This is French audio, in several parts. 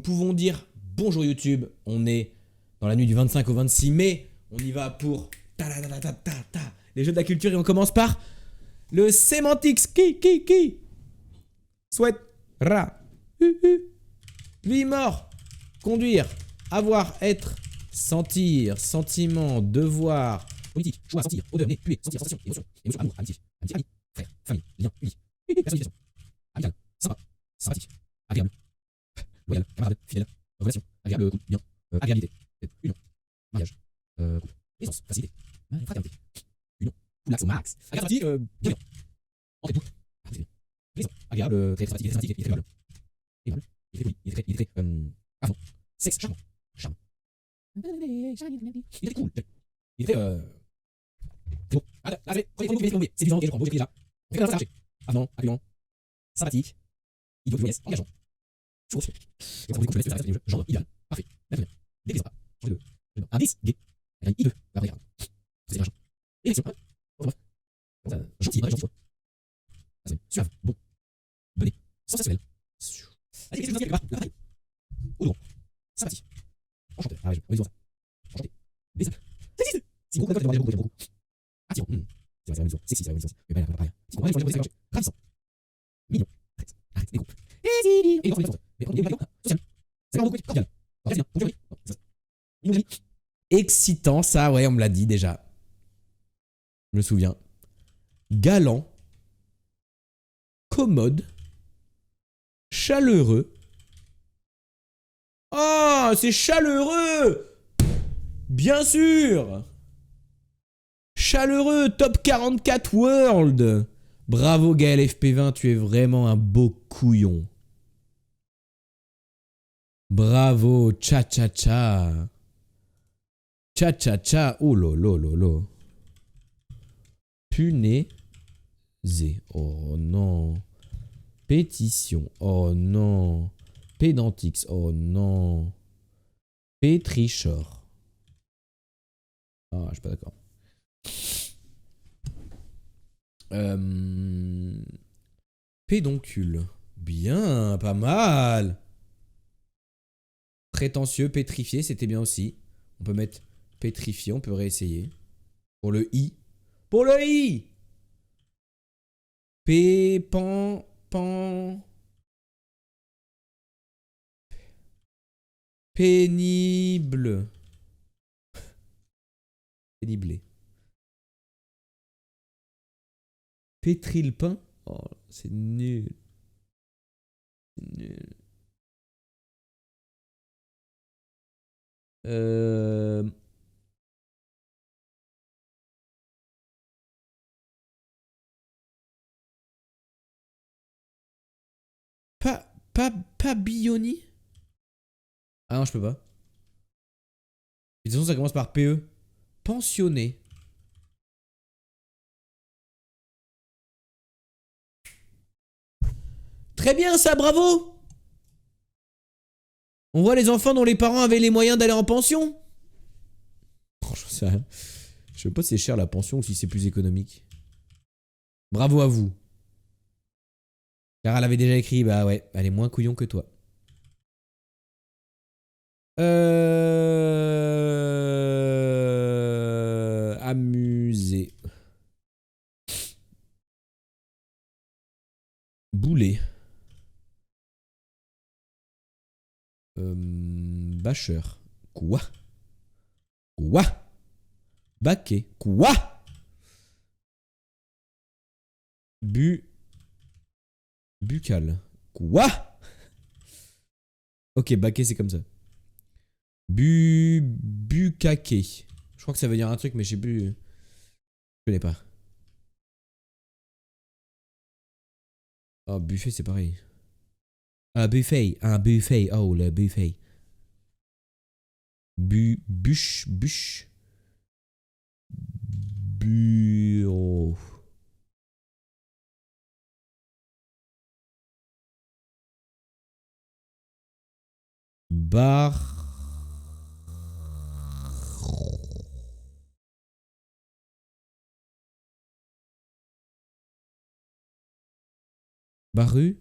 pouvons dire bonjour YouTube. On est dans la nuit du 25 au 26 mai. On y va pour les jeux de la culture et on commence par le Semantics. Qui souhaitera vie, mort, conduire, avoir, être, sentir, sentiment, devoir, politique, choix, sentir, odeur, nez, puer, sentir, sensation, émotion, amour, amitié, ami, frère, famille, lien, uni, personnalisation, amical, sympa, sympathique, agréable, loyal, camarade, fidèle, relation, agréable, couple, bien, agréabilité, union, mariage, couple, aisance, facilité, fraternité, union, poulax au max, agréable, bienveillant, entre époux, plaisant, agréable, très sympathique, il est très aimable, aimable, il est très poli, il est très avant, sexe, charmant, charme, il est très cool, il est très c'est bon, allez, prenez, c'est du genre, je prends, beau, j'ai pris déjà, on fait un marché, avenant, accueillant, sympathique, idiot, joyeuse, engageant, chose, et on prend des genre, idéal, parfait, bienvenue, déplaisant pas, changer de, indice, gay, I2, la première, c'est machin, élection, gentil, gentil, suave, bon, bené, sensationnel, allez, quelque part, l'appareil, odorant, sympathie, enchanteur, ah ouais, on dit ça, enchanté, baisable, sexiste, si beaucoup, j'aime beaucoup, attirant, c'est vrai, sexy, c'est vrai, mais pas pareil, si on va aller sur ravissant, mignon, arrête, les groupes, et dans les forces, mais on est social, ça va beaucoup, cordial, bien, ponctuel, excitant, ça, ouais, on me l'a dit déjà, je me souviens, galant, commode, chaleureux. Ah, c'est chaleureux! Bien sûr! Chaleureux, top 44 world! Bravo Gaël FP20, tu es vraiment un beau couillon. Bravo, cha cha cha. Cha cha cha, oh lolo lolo. Punaisé, oh non. Pétition, oh non. Pédantix, oh non. Pétrichor. Ah, je suis pas d'accord. Pédoncule. Bien, pas mal. Prétentieux, pétrifié, c'était bien aussi. On peut mettre pétrifié, on peut réessayer. Pour le I. Pour le I. Pan. Pénible. Péniblé. Pétrilpin. Oh, c'est nul. C'est nul. Euh... Pabilloni. Ah non, je peux pas. De toute façon, ça commence par PE. Pensionné. Très bien, ça, bravo. On voit les enfants dont les parents avaient les moyens d'aller en pension. Oh, je sais rien. Je sais pas si c'est cher la pension ou si c'est plus économique. Bravo à vous. Car elle avait déjà écrit, bah ouais, elle est moins couillon que toi. Amusé. Boulet. Bâcheur. Quoi? Quoi? Baquet. Quoi? Buccal. Quoi? Ok, baquet c'est comme ça. Bucaquet. Je crois que ça veut dire un truc, mais je sais plus. Je connais pas. Oh, buffet c'est pareil. Ah, buffet. Un buffet. Oh, le buffet. Bûche. Bureau. Bar. Barru.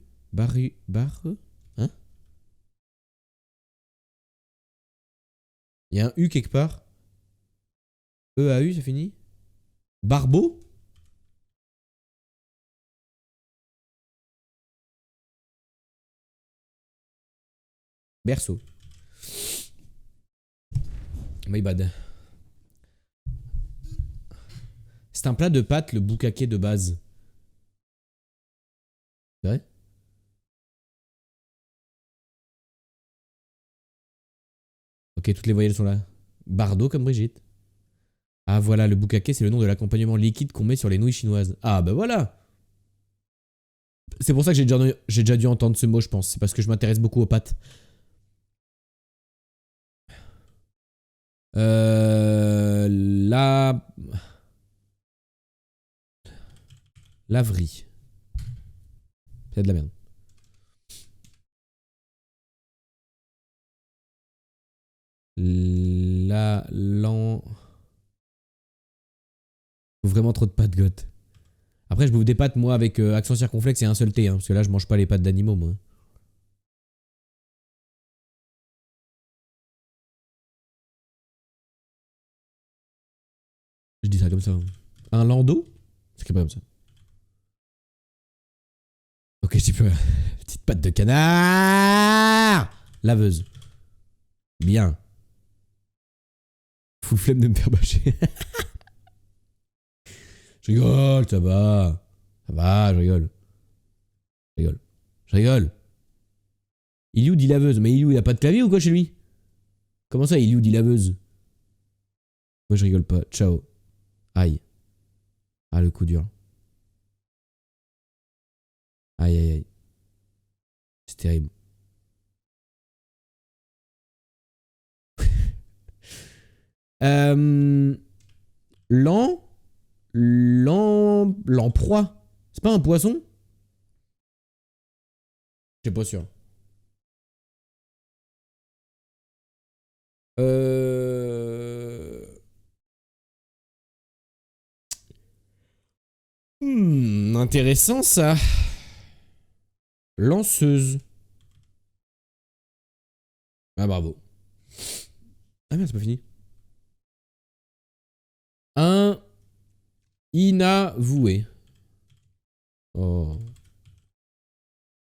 Hein? Il y a un U quelque part. E-A-U, c'est fini. Barbeau. Berceau. My bad. C'est un plat de pâtes, le bukake de base. C'est vrai? Ok, toutes les voyelles sont là. Bardot comme Brigitte. Ah voilà, le bukake, c'est le nom de l'accompagnement liquide qu'on met sur les nouilles chinoises. Ah bah voilà. C'est pour ça que j'ai déjà dû entendre ce mot, je pense. C'est parce que je m'intéresse beaucoup aux pâtes. La... Laverie. C'est de la merde. Vraiment trop de pâtes, goth. Après, je bouffe des pâtes, moi, avec accent circonflexe et un seul T. Hein, parce que là, je mange pas les pâtes d'animaux, moi. Je dis ça comme ça. Un landau? C'est pas comme ça. Ok, je dis plus rien. Petite pâte de canard! Laveuse. Bien. Full flemme de me faire bâcher. Je rigole, ça va. Ça va, je rigole. Je rigole. Je rigole. Iliou dit laveuse. Mais Iliou, il a pas de clavier ou quoi chez lui? Comment ça, Iliou dit laveuse? Moi, je rigole pas. Ciao. Aïe. Ah, le coup dur. Aïe, aïe, aïe. C'est terrible. Euh... L'an... Lamproie. C'est pas un poisson? Je suis pas sûr. Euh... Intéressant ça. Lanceuse. Ah bravo. Ah merde, c'est pas fini. Un inavoué. Oh.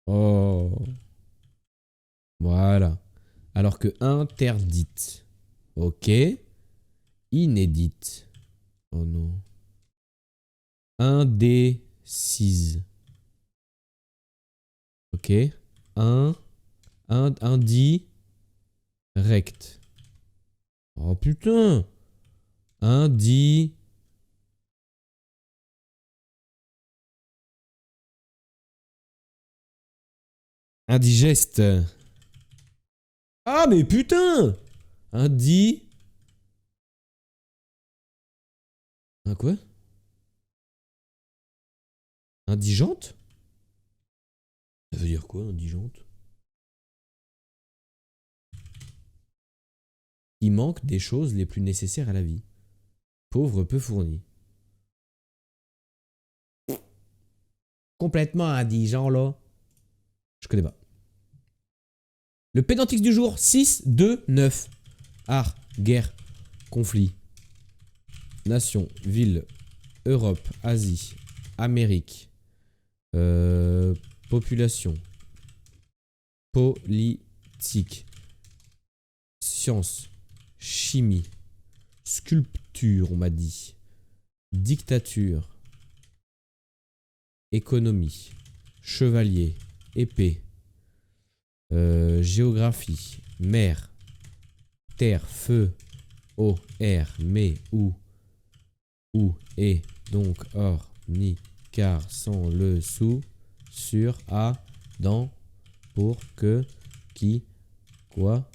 Oh. Voilà. Alors que interdite. Ok. Inédite. Oh non. Indécise. Ok. Indirect. Oh putain. Indi... Indigeste. Ah mais putain. Indi... Un quoi? Indigente? Ça veut dire quoi, indigente? Il manque des choses les plus nécessaires à la vie. Pauvre peu fourni. Complètement indigent, là. Je connais pas. Le pédantix du jour, 6, 2, 9. Art, guerre, conflit. Nation, ville, Europe, Asie, Amérique. Population. Politique. Science. Chimie. Sculpture, on m'a dit. Dictature. Économie. Chevalier. Épée. Géographie. Mer. Terre. Feu. Eau. Air. Mais. Où. Et. Donc. Or. Ni. Car. Sans. Le. Sous. Sur. À. Dans. Pour. Que. Qui. Quoi.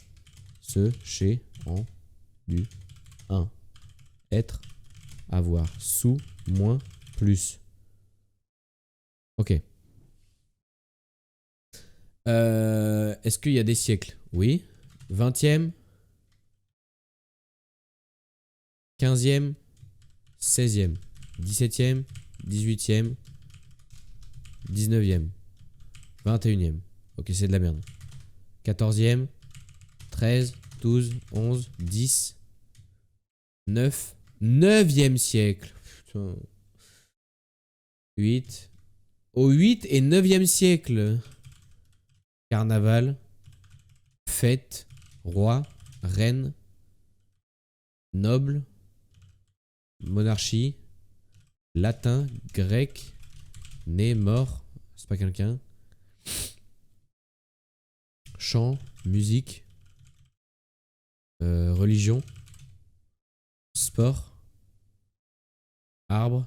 Ce. Chez. En. Du. Un. Être. Avoir. Sous. Moins. Plus. Ok. Est-ce qu'il y a des siècles? Oui. 20e, 15e, 16e, 17e, 18e, 19e, 21e. Ok, c'est de la merde. 14e, 13, 12, 11, 10, 9. 9e siècle. Putain. 8. Au 8 et 9e siècle. Carnaval. Fête. Roi. Reine. Noble. Monarchie. Latin. Grec. Né. Mort. C'est pas quelqu'un. Chant. Musique. Religion. Sport. Arbre.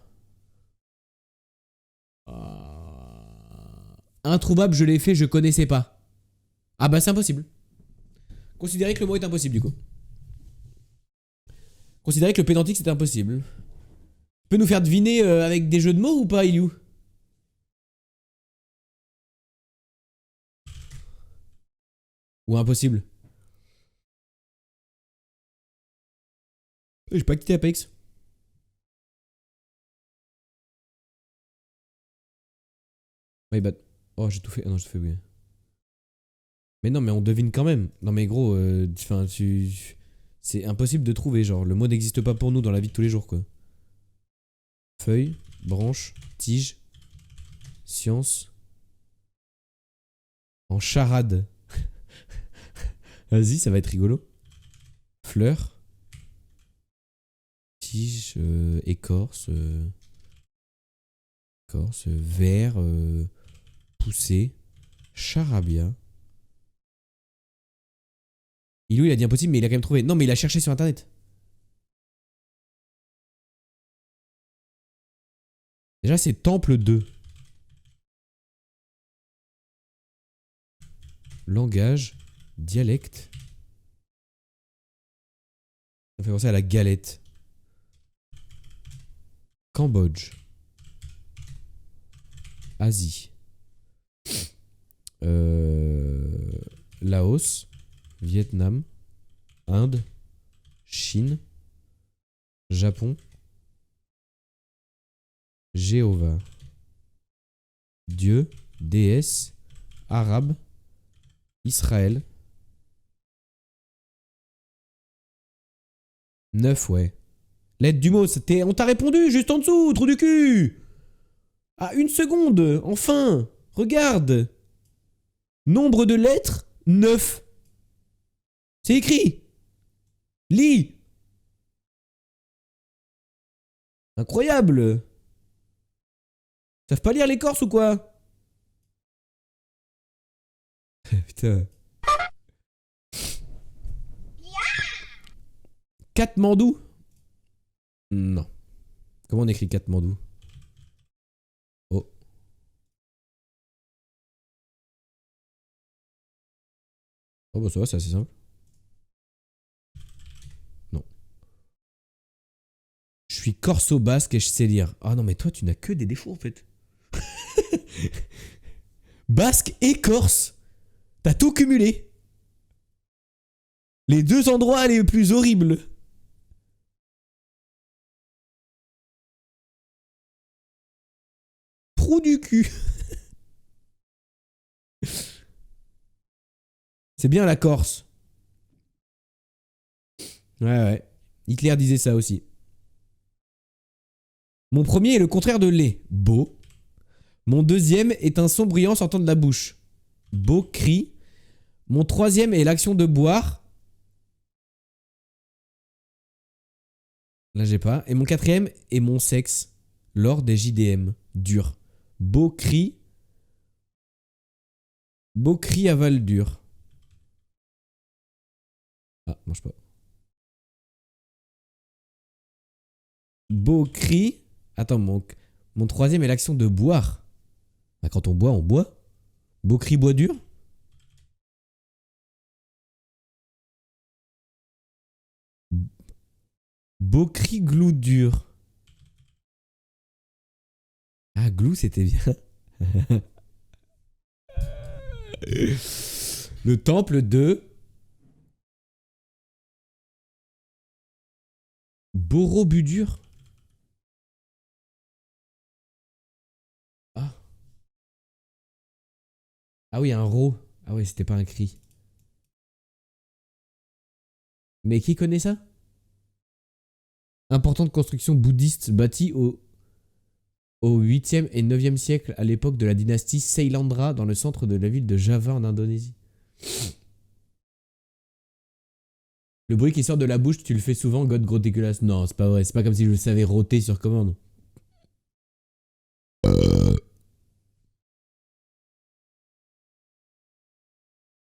Introuvable, je l'ai fait, je connaissais pas. Ah bah c'est impossible. Considérez que le mot est impossible du coup. Considérez que le pédantique c'est impossible. Tu peux nous faire deviner avec des jeux de mots ou pas, Iliou? Ou impossible? J'ai pas quitté Apex. My bad. Oh, j'ai tout fait. Ah non, j'ai tout fait, oui. Mais non, mais on devine quand même. Non, mais gros, enfin, c'est impossible de trouver. Genre, le mot n'existe pas pour nous dans la vie de tous les jours, quoi. Feuille, branche, tige, science. En charade. Vas-y, ça va être rigolo. Fleur, tige, écorce, écorce, vert, poussé, charabia. Ilou, il a dit impossible, mais il a quand même trouvé. Non, mais il a cherché sur internet. Déjà, c'est Temple 2. Langage, dialecte. Ça fait penser à la galette. Cambodge. Asie. Laos. Vietnam. Inde. Chine. Japon. Jéhovah. Dieu. Déesse. Arabe. Israël. 9, ouais. Lettre du mot, on t'a répondu juste en dessous, trou du cul. Ah, 1 seconde, enfin. Regarde. Nombre de lettres, 9. C'est écrit. Lis. Incroyable. Ils savent pas lire les Corses ou quoi? Putain. Katmandou? Non. Comment on écrit Katmandou? Oh. Oh bah ça va, c'est assez simple. Non. Je suis corso-basque et je sais lire. Ah non mais toi tu n'as que des défauts en fait. Basque et corse. T'as tout cumulé. Les deux endroits les plus horribles. Trou du cul. C'est bien la Corse. Ouais, ouais. Hitler disait ça aussi. Mon premier est le contraire de laid. Beau. Mon deuxième est un son bruyant sortant de la bouche. Beau cri. Mon troisième est l'action de boire. Là, j'ai pas. Et mon quatrième est mon sexe lors des JDM. Dur. Beau cri. Beau cri aval dur. Ah, mange pas. Beau cri. Attends, mon troisième est l'action de boire. Bah, quand on boit, on boit. Beau cri, bois dur. Beau cri, glou dur. Ah, glou, c'était bien. Le temple de Borobudur. Ah. Ah oui, un ro. Ah oui, c'était pas un cri. Mais qui connaît ça? Importante construction bouddhiste bâtie au 8e et 9e siècle à l'époque de la dynastie Seilandra dans le centre de la ville de Java en Indonésie. Le bruit qui sort de la bouche, tu le fais souvent, God gros dégueulasse. Non, c'est pas vrai, c'est pas comme si je le savais rôter sur commande.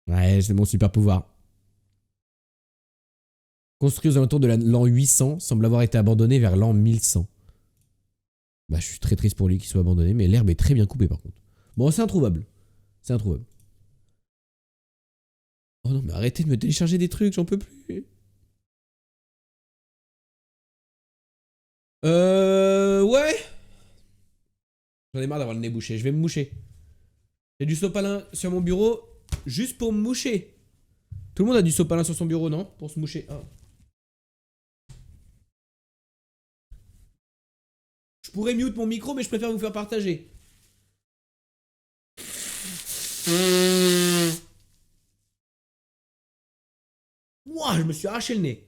Ouais, c'est mon super pouvoir. Construit aux alentours de l'an 800, semble avoir été abandonné vers l'an 1100. Bah, je suis très triste pour lui qu'il soit abandonné, mais l'herbe est très bien coupée par contre. Bon, c'est introuvable. C'est introuvable. Oh non, mais arrêtez de me télécharger des trucs, j'en peux plus. Ouais. J'en ai marre d'avoir le nez bouché, je vais me moucher. J'ai du sopalin sur mon bureau, juste pour me moucher. Tout le monde a du sopalin sur son bureau, non? Pour se moucher. Oh. Je pourrais mute mon micro, mais je préfère vous faire partager. Moi, je me suis arraché le nez.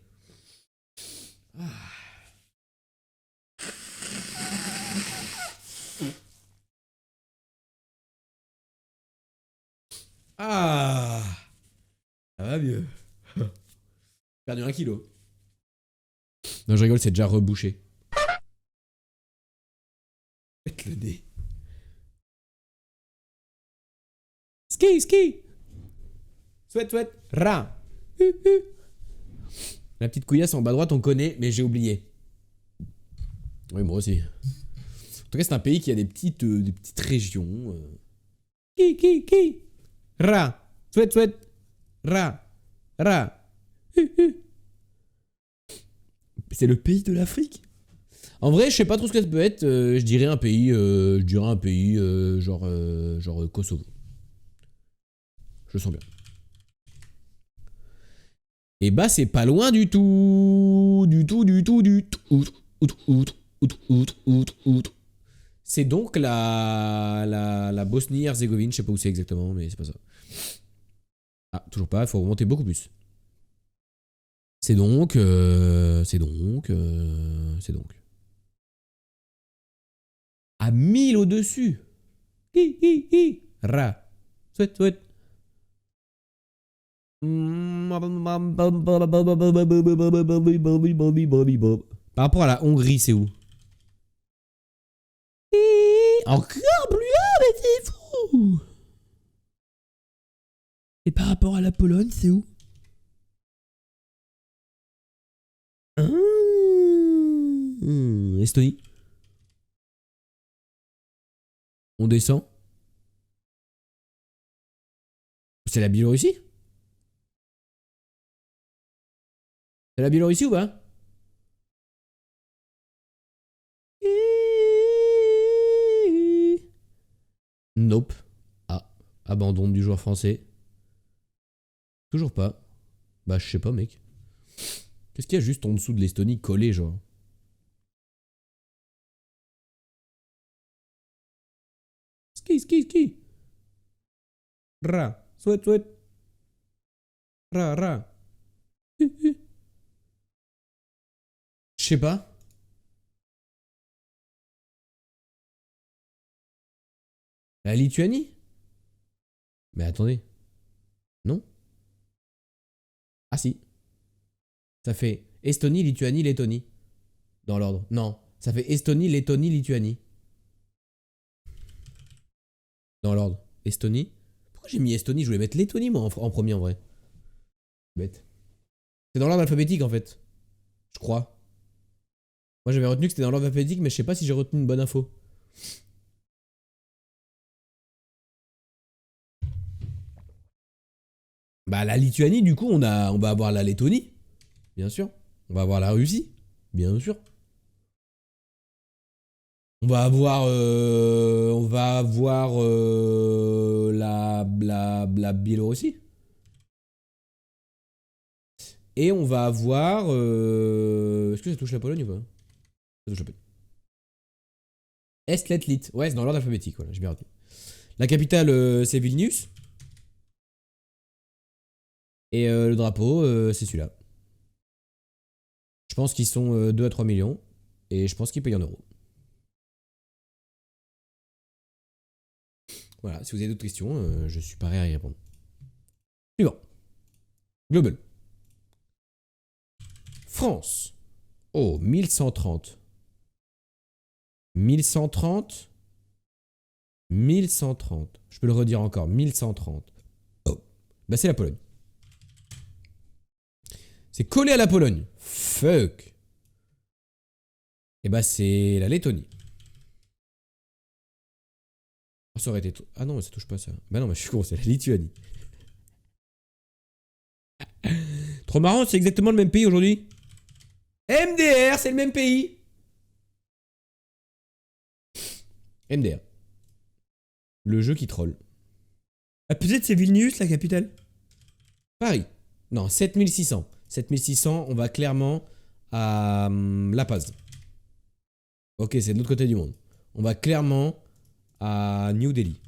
Ah, ça va mieux. J'ai perdu 1 kilo. Non, je rigole, c'est déjà rebouché. Faites le nez. Ski, ski. Souhaite, souhaite. Ra. La petite couillasse en bas à droite, on connaît, mais j'ai oublié. Oui, moi aussi. En tout cas, c'est un pays qui a des petites régions. Ki. Ra. Souhaite, souhaite. Ra. Ra. C'est le pays de l'Afrique. En vrai, je sais pas trop ce que ça peut être. Je dirais un pays, genre Kosovo. Je le sens bien. Et bah, c'est pas loin du tout. Du tout. C'est donc la Bosnie-Herzégovine. Je sais pas où c'est exactement, mais c'est pas ça. Ah, toujours pas. Il faut remonter beaucoup plus. C'est donc. À 1000 au-dessus. Ra. Souhaite, souhaite. Par rapport à la Hongrie, c'est où? Encore plus haut, mais c'est fou! Et par rapport à la Pologne, c'est où? Estonie. On descend. C'est la Biélorussie? C'est la Biélorussie ou pas? Nope. Ah, abandon du joueur français. Toujours pas. Bah, je sais pas, mec. Qu'est-ce qu'il y a juste en dessous de l'Estonie collé, genre? Ski. Ra. Souhaite, souhaite. Ra. Je sais pas. La Lituanie? Mais attendez. Non? Ah si. Ça fait Estonie, Lituanie, Lettonie. Dans l'ordre. Non. Ça fait Estonie, Lettonie, Lituanie. Dans l'ordre. Estonie. Pourquoi j'ai mis Estonie? Je voulais mettre Lettonie, moi, en premier, en vrai. Bête. C'est dans l'ordre alphabétique, en fait. Je crois. Moi, j'avais retenu que c'était dans l'ordre alphabétique, mais je sais pas si j'ai retenu une bonne info. Bah, la Lituanie, du coup, on va avoir la Lettonie. Bien sûr. On va avoir la Russie. Bien sûr. On va avoir la Biélorussie. Et on va avoir. Est-ce que ça touche la Pologne ou pas? Ça touche la Pologne. Est, let, lit. Ouais, c'est dans l'ordre alphabétique. Voilà, j'ai bien retenu. La capitale, c'est Vilnius. Et le drapeau, c'est celui-là. Je pense qu'ils sont 2 à 3 millions. Et je pense qu'ils payent en euros. Voilà, si vous avez d'autres questions, je suis prêt à y répondre. Suivant. Global. France. Oh, 1130. 1130. 1130. Je peux le redire encore. 1130. Oh. Bah c'est la Pologne. C'est collé à la Pologne. Fuck. Et bah c'est la Lettonie. Oh, ça aurait été... Ah non, mais ça touche pas ça. Bah non, mais je suis con, c'est la Lituanie. Trop marrant, c'est exactement le même pays aujourd'hui. MDR, c'est le même pays. MDR. Le jeu qui troll. Ah, peut-être c'est Vilnius, la capitale. Paris. Non, 7600. 7600, on va clairement à La Paz. Ok, c'est de l'autre côté du monde. On va clairement à New Delhi.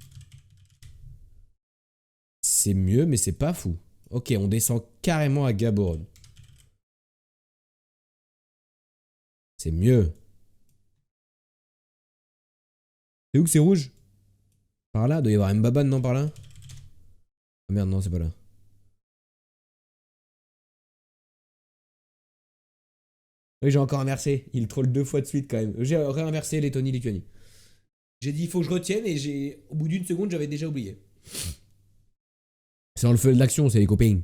C'est mieux, mais c'est pas fou. Ok, on descend carrément à Gaborone. C'est mieux. C'est où que c'est rouge? Par là? Il doit y avoir Mbaban, non, par là? Ah merde, non, c'est pas là. Oui, j'ai encore inversé. Il troll 2 fois de suite quand même. J'ai réinversé Lettonie-Lituanie. J'ai dit il faut que je retienne et au bout d'une seconde, j'avais déjà oublié. C'est dans le feu de l'action, c'est les copains.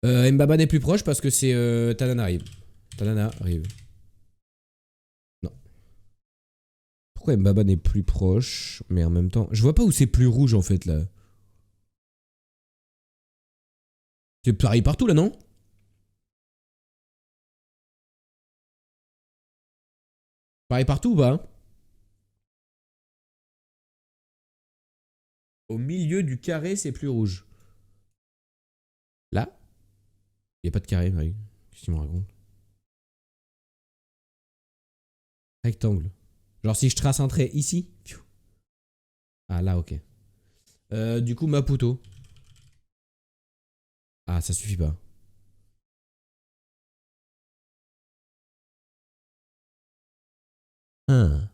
Mbaban est plus proche parce que c'est Talana arrive. Talana arrive. Non. Pourquoi Mbaban est plus proche? Mais en même temps, je vois pas où c'est plus rouge en fait là. C'est pareil partout là, non? Pareil partout ou pas, hein? Au milieu du carré, c'est plus rouge. Là? Il n'y a pas de carré, Marie. Qu'est-ce qu'il me raconte? Rectangle. Genre si je trace un trait ici. Ah là, ok. Du coup, Maputo. Ah, ça suffit pas. Hein.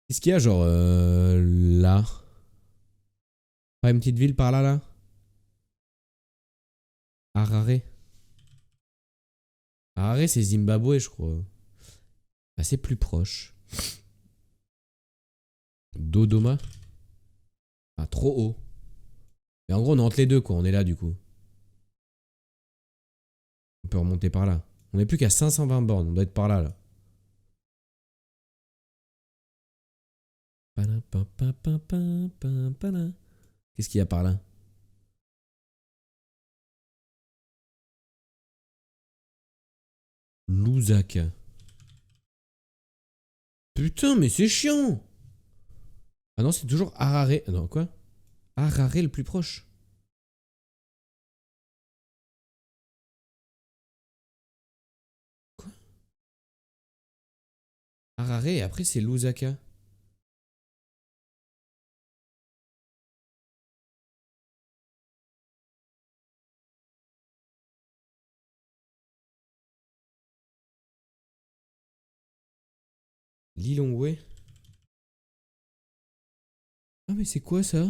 Qu'est-ce qu'il y a, genre, là? Pas une petite ville par là, là? Harare. Harare, c'est Zimbabwe, je crois. Ah, c'est plus proche. Dodoma. Ah, trop haut. Mais en gros, on est entre les deux, quoi. On est là, du coup. On peut remonter par là. On est plus qu'à 520 bornes. On doit être par là, là. Qu'est-ce qu'il y a par là? Lusaka. Putain, mais c'est chiant! Ah non, c'est toujours Harare. Ah non, quoi? Harare le plus proche. Quoi? Harare et après c'est Lusaka. Lilongwe. Ah mais c'est quoi ça?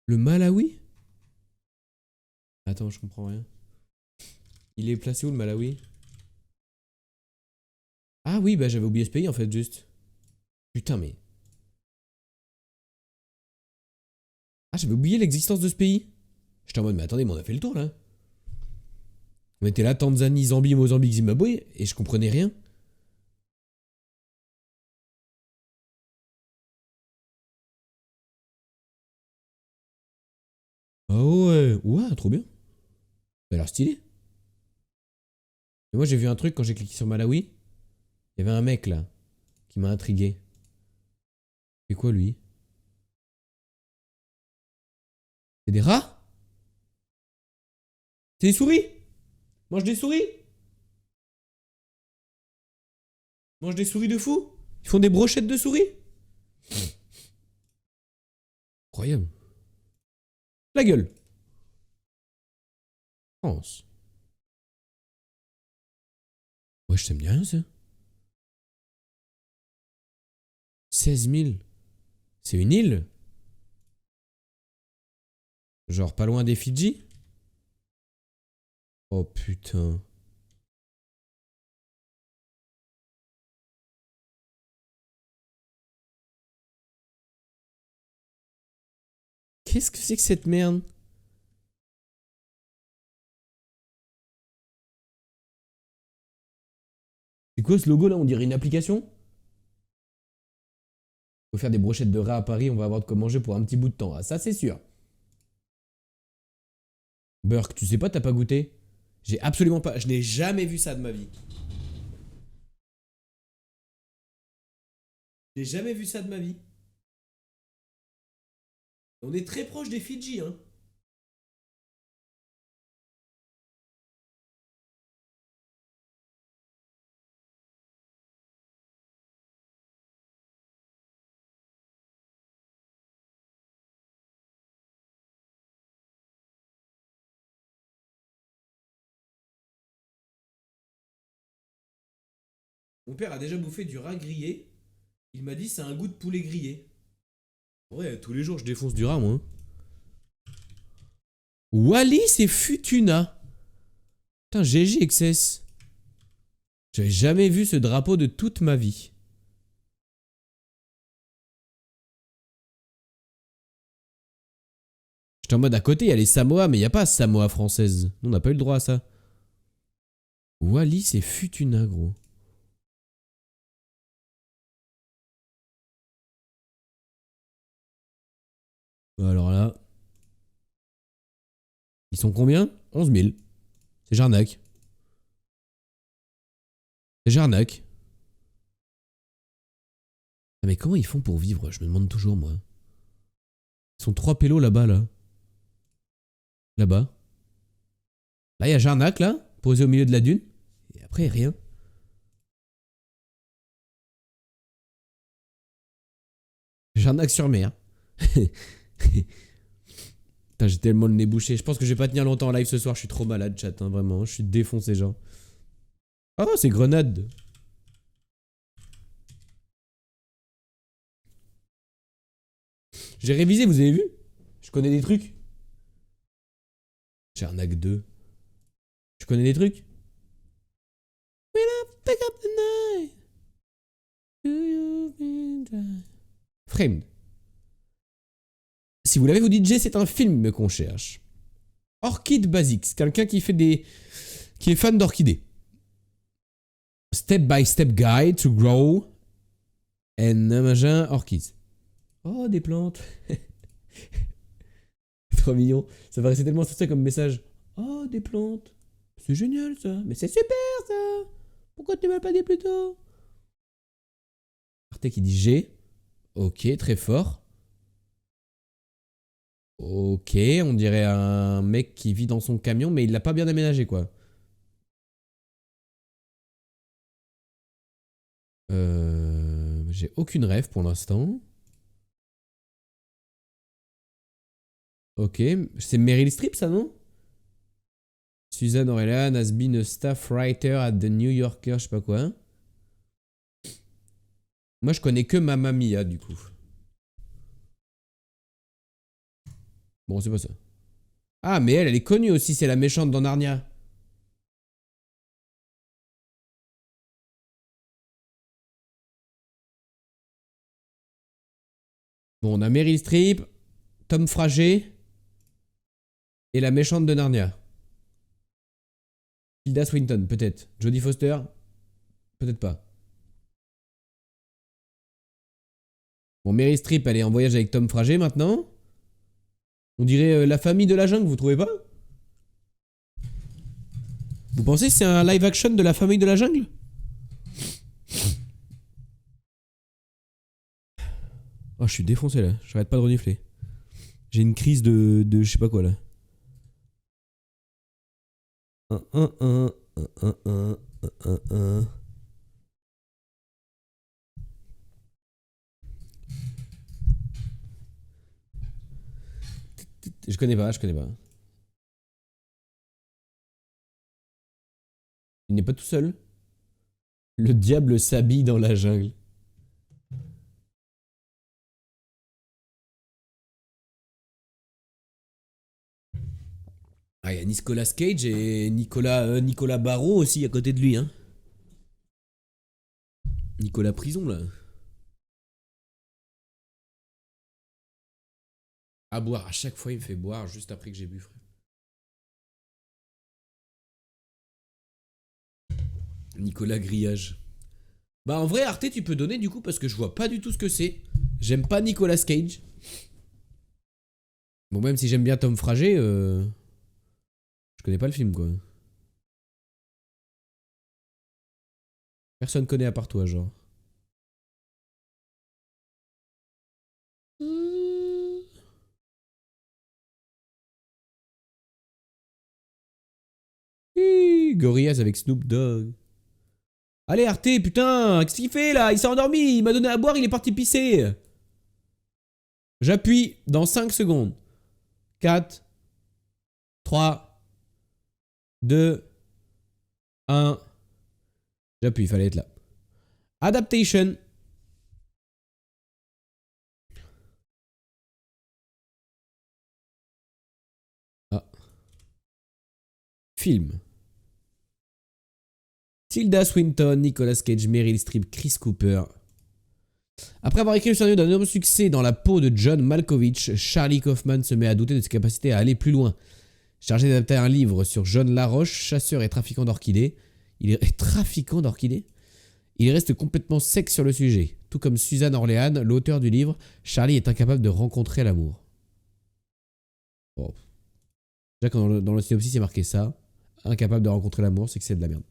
Le Malawi? Attends, je comprends rien. Il est placé où le Malawi? Ah oui, bah j'avais oublié ce pays en fait, juste. Putain, mais. Ah, j'avais oublié l'existence de ce pays. J'étais en mode, mais attendez, mais on a fait le tour là. On était là, Tanzanie, Zambie, Mozambique, Zimbabwe, et je comprenais rien. Ah ouais, ouais, trop bien. Ça a l'air stylé. Et moi j'ai vu un truc quand j'ai cliqué sur Malawi. Il y avait un mec là qui m'a intrigué. C'est quoi lui? C'est des rats? C'est des souris? Mange des souris? Ils mangent des souris de fou? Ils font des brochettes de souris? Incroyable. La gueule. France. Ouais, je t'aime bien ça. 16 000. C'est une île? Genre pas loin des Fidji? Oh putain. Qu'est-ce que c'est que cette merde? C'est quoi ce logo là? On dirait une application? Faut faire des brochettes de rat à Paris, on va avoir de quoi manger pour un petit bout de temps. Ah, ça c'est sûr. Burk, tu sais pas, t'as pas goûté? J'ai absolument pas. Je n'ai jamais vu ça de ma vie. J'ai jamais vu ça de ma vie. On est très proche des Fidji, hein. Mon père a déjà bouffé du rat grillé. Il m'a dit c'est un goût de poulet grillé. Ouais, tous les jours je défonce du rat, moi. Hein. Wallis et Futuna. Putain, GG XS. J'avais jamais vu ce drapeau de toute ma vie. J'étais en mode à côté, il y a les Samoa, mais il n'y a pas Samoa française. On n'a pas eu le droit à ça. Wallis et Futuna, gros. Alors là. Ils sont combien? 11 000. C'est Jarnac. C'est Jarnac. Ah mais comment ils font pour vivre? Je me demande toujours, moi. Ils sont 3 pélos là-bas, là. Là-bas. Là, il y a Jarnac, là, posé au milieu de la dune. Et après, rien. Jarnac sur mer. Putain, j'ai tellement le nez bouché. Je pense que je vais pas tenir longtemps en live ce soir. Je suis trop malade, chat, hein, vraiment. Je suis défoncé, genre. Oh, c'est Grenade. J'ai révisé, vous avez vu? Je connais des trucs. Jarnac 2. Je connais des trucs. When I pick up the night, do you mean that? Framed. Si vous l'avez, vous dites J, c'est un film qu'on cherche. Orchid Basics, quelqu'un qui fait des. Qui est fan d'orchidées. Step by step guide to grow and machin orchids. Oh, des plantes. Trop mignon. Ça paraissait tellement sorcier comme message. Oh, des plantes. C'est génial ça. Mais c'est super ça. Pourquoi tu m'as pas dit plus tôt? Arte qui dit G. Ok, très fort. Ok, on dirait un mec qui vit dans son camion, mais il l'a pas bien aménagé quoi. J'ai aucune rêve pour l'instant. Ok, c'est Meryl Streep ça non? Suzanne Orelhan has been a staff writer at the New Yorker, je sais pas quoi. Moi je connais que Mamma Mia du coup. Bon, c'est pas ça. Ah, mais elle est connue aussi, c'est la méchante dans Narnia. Bon, on a Meryl Streep, Tom Frager et la méchante de Narnia. Tilda Swinton, peut-être. Jodie Foster, peut-être pas. Bon, Meryl Streep, elle est en voyage avec Tom Frager maintenant. On dirait la famille de la jungle, vous trouvez pas? Vous pensez que c'est un live action de la famille de la jungle? Oh, je suis défoncé là, j'arrête pas de renifler. J'ai une crise de je sais pas quoi là. Un, un, un, un, un, un, un. Je connais pas, je connais pas. Il n'est pas tout seul. Le diable s'habille dans la jungle. Ah, il y a Nicolas Cage et Nicolas Barrault aussi à côté de lui, hein. Nicolas Prison, là. À boire, à chaque fois il me fait boire juste après que j'ai bu, frère. Nicolas Grillage. Bah en vrai, Arte, tu peux donner du coup parce que je vois pas du tout ce que c'est. J'aime pas Nicolas Cage. Bon, même si j'aime bien Tom Frager, je connais pas le film, quoi. Personne connaît à part toi, genre. Gorillaz avec Snoop Dogg. Allez, Arte, putain, qu'est-ce qu'il fait là? Il s'est endormi, il m'a donné à boire, il est parti pisser. J'appuie dans 5 secondes. 4, 3, 2, 1. J'appuie, il fallait être là. Adaptation. Ah. Film. Tilda Swinton, Nicolas Cage, Meryl Streep, Chris Cooper. Après avoir écrit le scénario d'un énorme succès dans la peau de John Malkovich, Charlie Kaufman se met à douter de ses capacités à aller plus loin. Chargé d'adapter un livre sur John Laroche, chasseur et trafiquant d'orchidées, il reste complètement sec sur le sujet. Tout comme Suzanne Orléans, l'auteur du livre, Charlie est incapable de rencontrer l'amour. Bon. Déjà, quand dans le synopsis, c'est marqué ça. Incapable de rencontrer l'amour, c'est que c'est de la merde.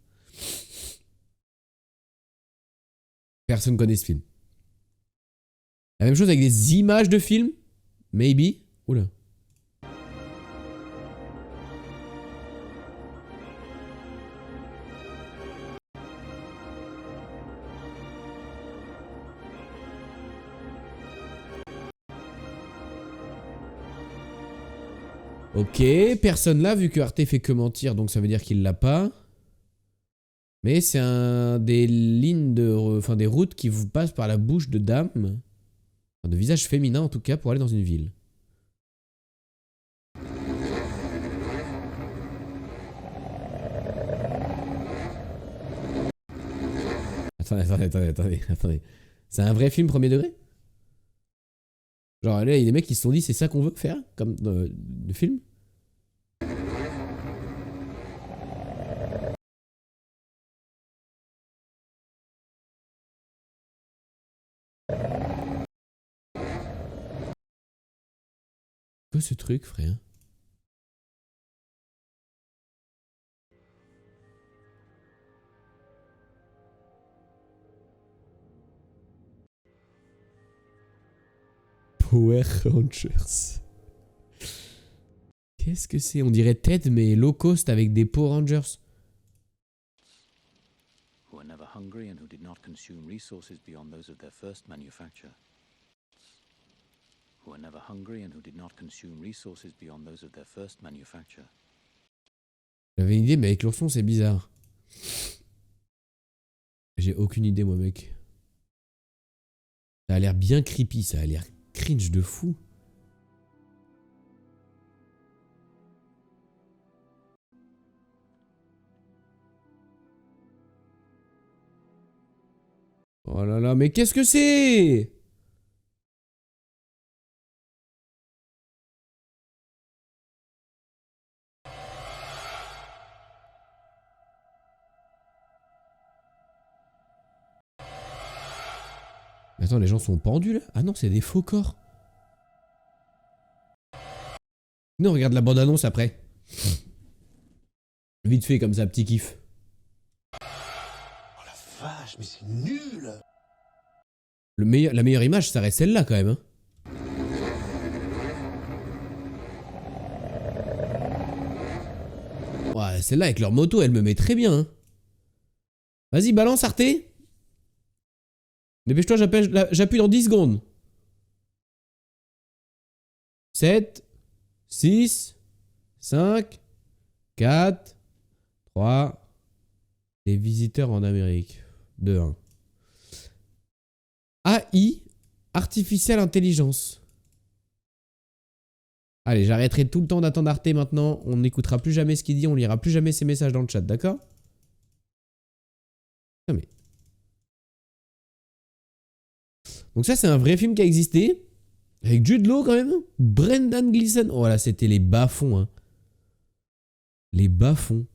Personne connaît ce film. La même chose avec des images de films. Maybe. Oula. Ok, personne là, vu que Arte fait que mentir, donc ça veut dire qu'il l'a pas. Mais c'est un des lignes de... Enfin, des routes qui vous passent par la bouche de dames. Enfin, de visage féminin en tout cas, pour aller dans une ville. Attendez. C'est un vrai film premier degré? Genre là, il y a des mecs qui se sont dit c'est ça qu'on veut faire comme de film? Quoi ce truc, frère? Power Rangers. Qu'est-ce que c'est? On dirait Ted, mais low cost avec des Power Rangers. Who were never hungry and who did not consume resources beyond those of their first manufacture. Who were never hungry and who did not consume resources beyond those of their first manufacture. J'avais une idée, mais avec l'ourson, c'est bizarre. J'ai aucune idée, moi, mec. Ça a l'air bien creepy, ça a l'air cringe de fou. Oh là là, mais qu'est-ce que c'est? Attends, les gens sont pendus là? Ah non, c'est des faux corps. Non, regarde la bande-annonce après. Vite fait comme ça, petit kiff. Oh la vache, mais c'est nul! La meilleure image, ça reste celle-là quand même. Hein. Ouais, celle-là avec leur moto, elle me met très bien. Hein. Vas-y, balance Arte. Dépêche-toi, j'appuie dans 10 secondes. 7, 6, 5, 4, 3. Les visiteurs en Amérique. 2, 1. AI, Artificial Intelligence. Allez, j'arrêterai tout le temps d'attendre Arte maintenant. On n'écoutera plus jamais ce qu'il dit, on lira plus jamais ses messages dans le chat, d'accord? Non mais... Donc ça, c'est un vrai film qui a existé. Avec Jude Law quand même. Brendan Gleeson. Oh là, c'était les bas-fonds. Hein. Les bas-fonds.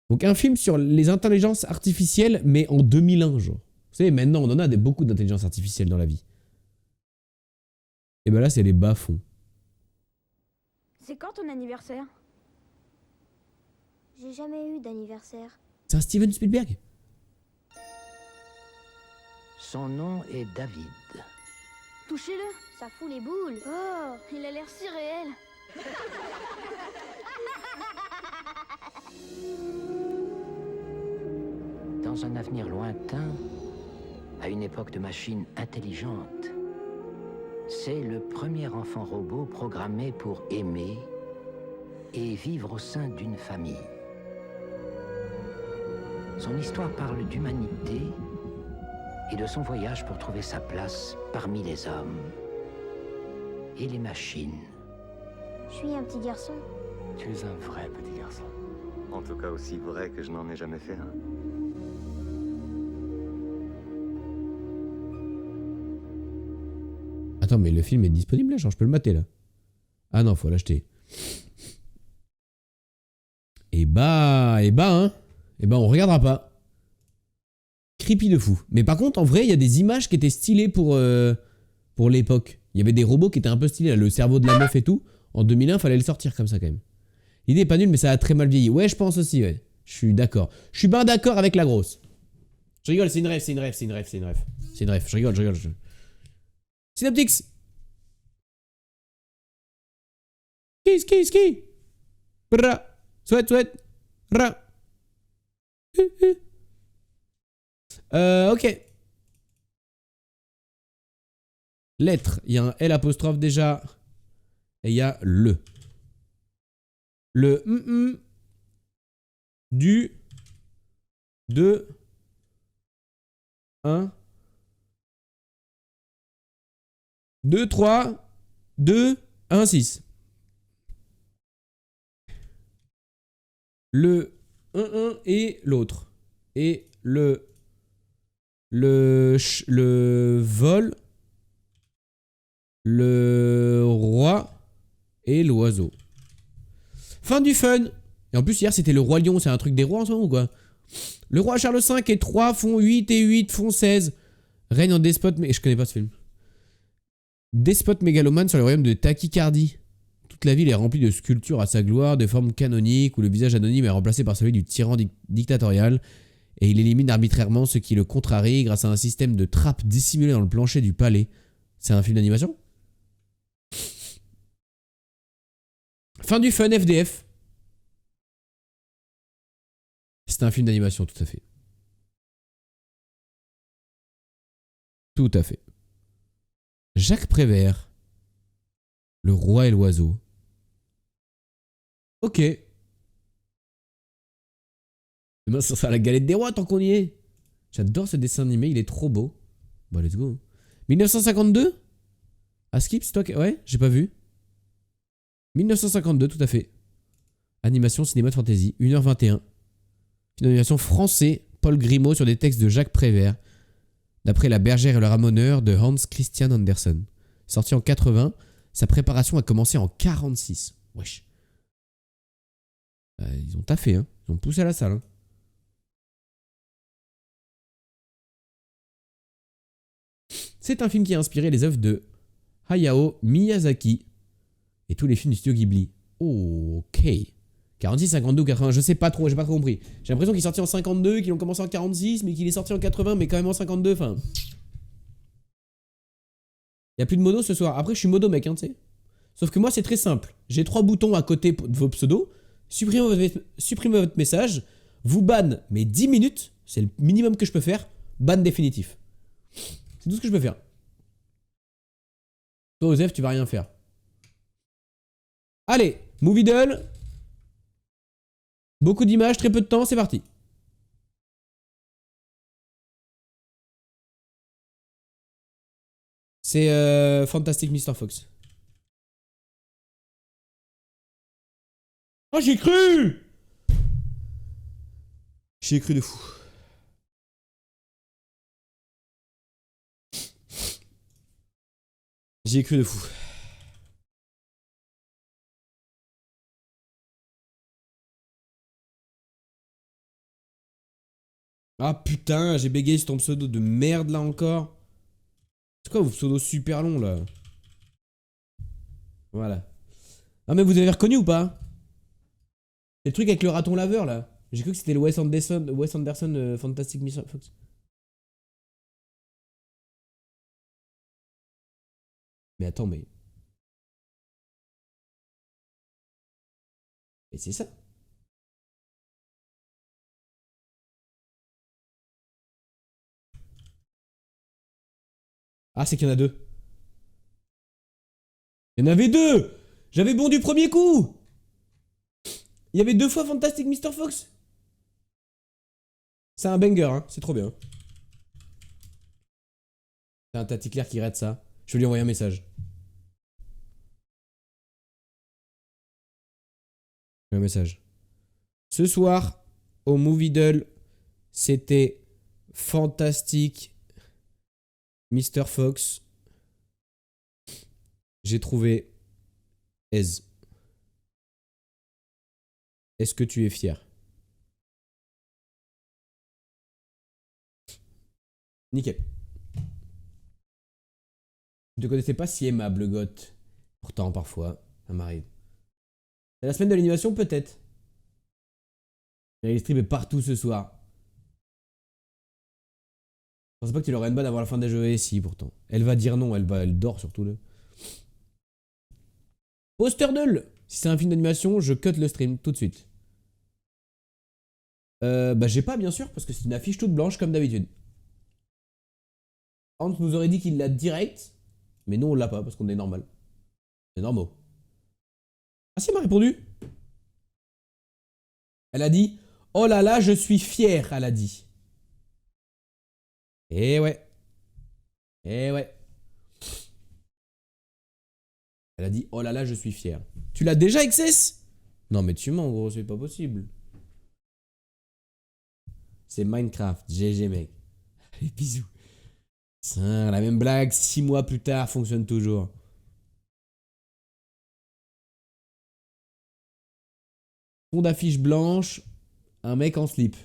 Donc un film sur les intelligences artificielles, mais en 2001, genre. Vous savez, maintenant, on en a beaucoup d'intelligence artificielle dans la vie. Et ben là, c'est les bas-fonds. C'est quand ton anniversaire? J'ai jamais eu d'anniversaire. C'est un Steven Spielberg. Son nom est David. Touchez-le. Ça fout les boules. Oh, il a l'air si réel. Dans un avenir lointain, à une époque de machines intelligentes, c'est le premier enfant robot programmé pour aimer et vivre au sein d'une famille. Son histoire parle d'humanité et de son voyage pour trouver sa place parmi les hommes et les machines. Je suis un petit garçon. Tu es un vrai petit garçon. En tout cas aussi vrai que je n'en ai jamais fait un. Attends, mais le film est disponible là, genre je peux le mater là. Ah non, faut l'acheter. Et bah, hein. Et bah, on regardera pas. Creepy de fou. Mais par contre, en vrai, il y a des images qui étaient stylées pour l'époque. Il y avait des robots qui étaient un peu stylés, là, le cerveau de la meuf et tout. En 2001, fallait le sortir comme ça quand même. L'idée est pas nulle, mais ça a très mal vieilli. Ouais, je pense aussi, ouais. Je suis d'accord. Je suis bien d'accord avec la grosse. Je rigole, c'est une rêve, c'est une rêve, c'est une rêve, c'est une rêve. C'est une rêve, je rigole, je rigole. Synaptics. Ski. Bra. Souhaite. Ra. Ok. Lettre. Il y a un L apostrophe déjà. Et il y a le. Le du 2 1 2 3 2 1 6. Le 1 et l'autre. Et le vol, le roi et l'oiseau. Fin du fun. Et en plus hier c'était le roi lion, c'est un truc des rois en ce moment ou quoi? Le roi Charles V et 3 font 8 et 8 font 16. Règne en despote, mais je connais pas ce film. Despote mégalomane sur le royaume de Tachycardie. Toute la ville est remplie de sculptures à sa gloire, de formes canoniques, où le visage anonyme est remplacé par celui du tyran dictatorial, et il élimine arbitrairement ceux qui le contrarient grâce à un système de trappes dissimulées dans le plancher du palais. C'est un film d'animation? Fin du fun FDF. C'est un film d'animation, tout à fait. Tout à fait. Jacques Prévert. Le roi et l'oiseau. Ok. Demain, ça sera la galette des rois tant qu'on y est. J'adore ce dessin animé, il est trop beau. Bon, let's go. 1952 ? Ah, Skip, c'est toi qui... Ouais, j'ai pas vu. 1952, tout à fait. Animation, cinéma de fantasy, 1h21. Film d'animation français, Paul Grimaud sur des textes de Jacques Prévert, d'après La bergère et le ramoneur de Hans Christian Andersen. Sorti en 80, sa préparation a commencé en 46. Wesh. Ils ont taffé, hein. Ils ont poussé à la salle, hein. C'est un film qui a inspiré les œuvres de Hayao Miyazaki et tous les films du studio Ghibli. Ok. 46, 52 ou 80, je sais pas trop, j'ai pas trop compris. J'ai l'impression qu'il est sorti en 52, qu'ils ont commencé en 46, mais qu'il est sorti en 80, mais quand même en 52, enfin... Il n'y a plus de modo ce soir. Après, je suis modo mec, hein, tu sais. Sauf que moi, c'est très simple. J'ai 3 boutons à côté de vos pseudos. Supprimez votre message. Vous ban, mais 10 minutes. C'est le minimum que je peux faire. Ban définitif. C'est tout ce que je peux faire. Toi, Osef, tu vas rien faire. Allez, Movie Doll. Beaucoup d'images, très peu de temps, c'est parti. C'est Fantastic Mr. Fox. Oh, j'ai cru! J'ai cru de fou. J'y ai cru de fou. Ah putain, j'ai bégayé sur ton pseudo de merde là encore. C'est quoi vos pseudos super longs là? Voilà. Ah mais vous avez reconnu ou pas? C'est le truc avec le raton laveur là. J'ai cru que c'était le Wes Anderson Fantastic Mr. Fox. Mais attends, mais... Mais c'est ça. Ah, c'est qu'il y en a deux. Il y en avait deux! J'avais bon du premier coup! Il y avait 2 fois Fantastic Mr. Fox. C'est un banger, hein. C'est trop bien. C'est un Tati Claire qui rate ça. Je vais lui envoyer un message. Un message. Ce soir, au Movie Doll, c'était Fantastic Mr. Fox. J'ai trouvé Ez. Est-ce que tu es fier? Nickel. Je ne te connaissais pas si aimable, Goth. Pourtant, parfois, ça m'arrive. C'est la semaine de l'animation, peut-être. Meryl Streep est partout ce soir. Je pensais pas que tu l'aurais une bonne avant la fin des jeux. Et si, pourtant. Elle va dire non, elle dort surtout. Là. Poster Doll. Si c'est un film d'animation, je cut le stream tout de suite. Bah j'ai pas bien sûr, parce que c'est une affiche toute blanche comme d'habitude. Hans nous aurait dit qu'il l'a direct, mais nous on l'a pas parce qu'on est normal. C'est normal. Ah si, elle m'a répondu. Elle a dit « Oh là là, je suis fière », elle a dit. Eh ouais. Eh ouais. Elle a dit « Oh là là, je suis fière ». Tu l'as déjà, XS? Non mais tu mens gros, c'est pas possible. C'est Minecraft, GG mec. Allez, bisous. Tiens, la même blague, 6 mois plus tard, fonctionne toujours. Fond d'affiche blanche, un mec en slip.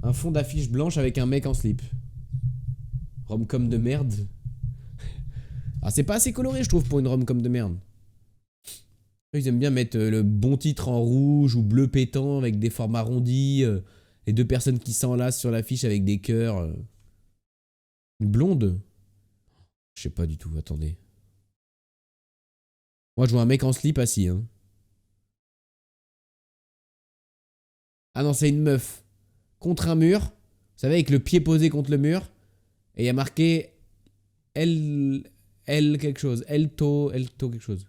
Un fond d'affiche blanche avec un mec en slip. Rom-com de merde. Ah, c'est pas assez coloré, je trouve, pour une rom-com de merde. Ils aiment bien mettre le bon titre en rouge ou bleu pétant avec des formes arrondies. Les 2 personnes qui s'enlacent sur l'affiche avec des cœurs. Une blonde? Je sais pas du tout, attendez. Moi, je vois un mec en slip assis. Hein. Ah non, c'est une meuf. Contre un mur. Vous savez, avec le pied posé contre le mur. Et il y a marqué... Elle quelque chose. Elto quelque chose.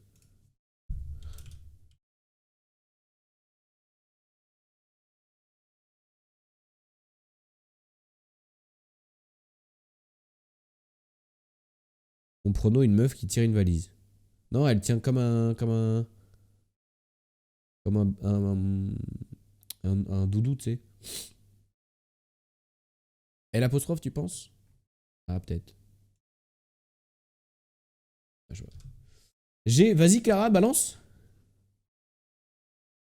Mon prono, une meuf qui tire une valise. Non, elle tient comme un doudou, tu sais. Elle apostrophe, tu penses? Ah, peut-être. Ah, je vois. Vas-y, Clara, balance.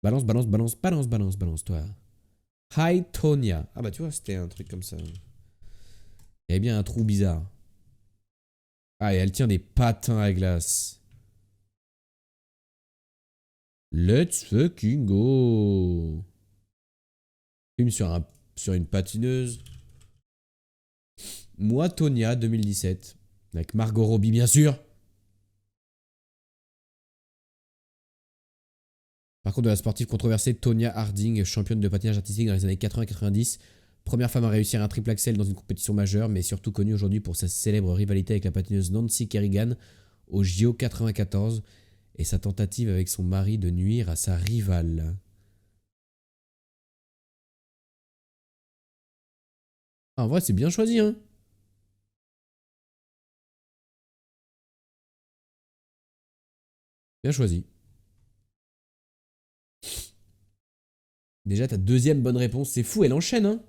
Balance, toi. Hi, Tonya. Ah bah, tu vois, c'était un truc comme ça. Il y avait bien un trou bizarre. Ah, et elle tient des patins à glace. Let's fucking go. Film sur une patineuse. Moi, Tonya, 2017. Avec Margot Robbie, bien sûr. Par contre, de la sportive controversée, Tonya Harding, championne de patinage artistique dans les années 80-90. Première femme à réussir un triple axel dans une compétition majeure, mais surtout connue aujourd'hui pour sa célèbre rivalité avec la patineuse Nancy Kerrigan au JO 94 et sa tentative avec son mari de nuire à sa rivale. Ah, en vrai, c'est bien choisi, hein. Bien choisi. Déjà, ta deuxième bonne réponse. C'est fou, elle enchaîne, hein.